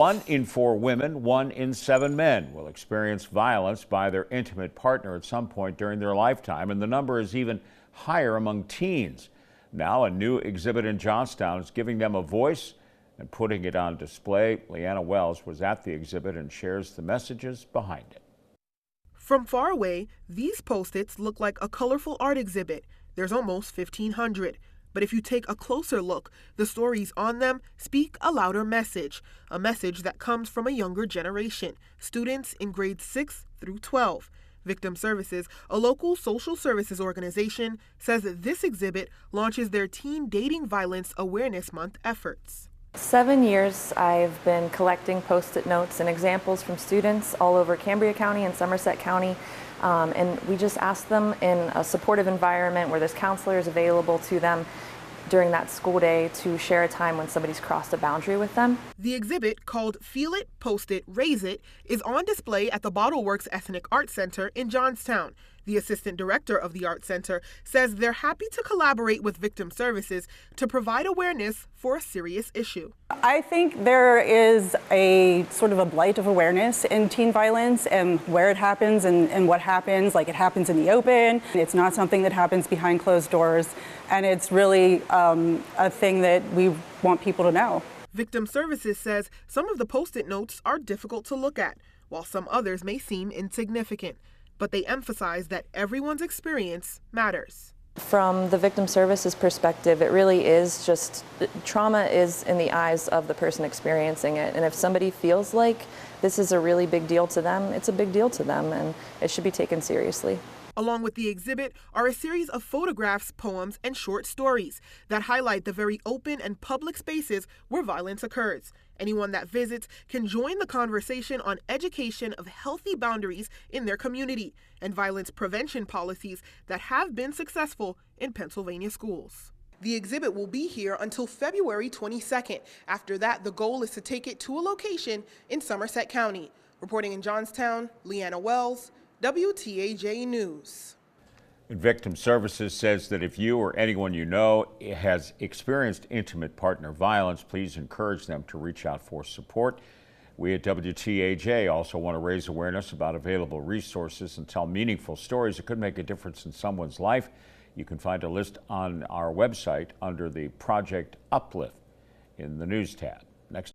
1 in 4 women, 1 in 7 men will experience violence by their intimate partner at some point during their lifetime, and the number is even higher among teens. Now, a new exhibit in Johnstown is giving them a voice and putting it on display. Leanna Wells was at the exhibit and shares the messages behind it. From far away, these Post-its look like a colorful art exhibit. There's almost 1,500. But if you take a closer look, the stories on them speak a louder message, a message that comes from a younger generation, students in grades 6 through 12. Victim Services, a local social services organization, says that this exhibit launches their Teen Dating Violence Awareness Month efforts. 7 years I've been collecting Post-it notes and examples from students all over Cambria County and Somerset County. And we just ask them in a supportive environment where there's counselors available to them during that school day to share a time when somebody's crossed a boundary with them. The exhibit, called Feel It, Post It, Raise It, is on display at the Bottle Works Ethnic Art Center in Johnstown. The assistant director of the art center says they're happy to collaborate with Victim Services to provide awareness for a serious issue. I think there is a sort of a blight of awareness in teen violence and where it happens and what happens. Like, it happens in the open. It's not something that happens behind closed doors. And it's really a thing that we want people to know. Victim Services says some of the Post-it notes are difficult to look at, while some others may seem insignificant. But they emphasize that everyone's experience matters. From the Victim Services perspective, it really is just, trauma is in the eyes of the person experiencing it. And if somebody feels like this is a really big deal to them, it's a big deal to them, and it should be taken seriously. Along with the exhibit are a series of photographs, poems, and short stories that highlight the very open and public spaces where violence occurs. Anyone that visits can join the conversation on education of healthy boundaries in their community and violence prevention policies that have been successful in Pennsylvania schools. The exhibit will be here until February 22nd. After that, the goal is to take it to a location in Somerset County. Reporting in Johnstown, Leanna Wells, WTAJ News. Victim Services says that if you or anyone you know has experienced intimate partner violence, please encourage them to reach out for support. We at WTAJ also want to raise awareness about available resources and tell meaningful stories that could make a difference in someone's life. You can find a list on our website under the Project Uplift in the News tab. Next.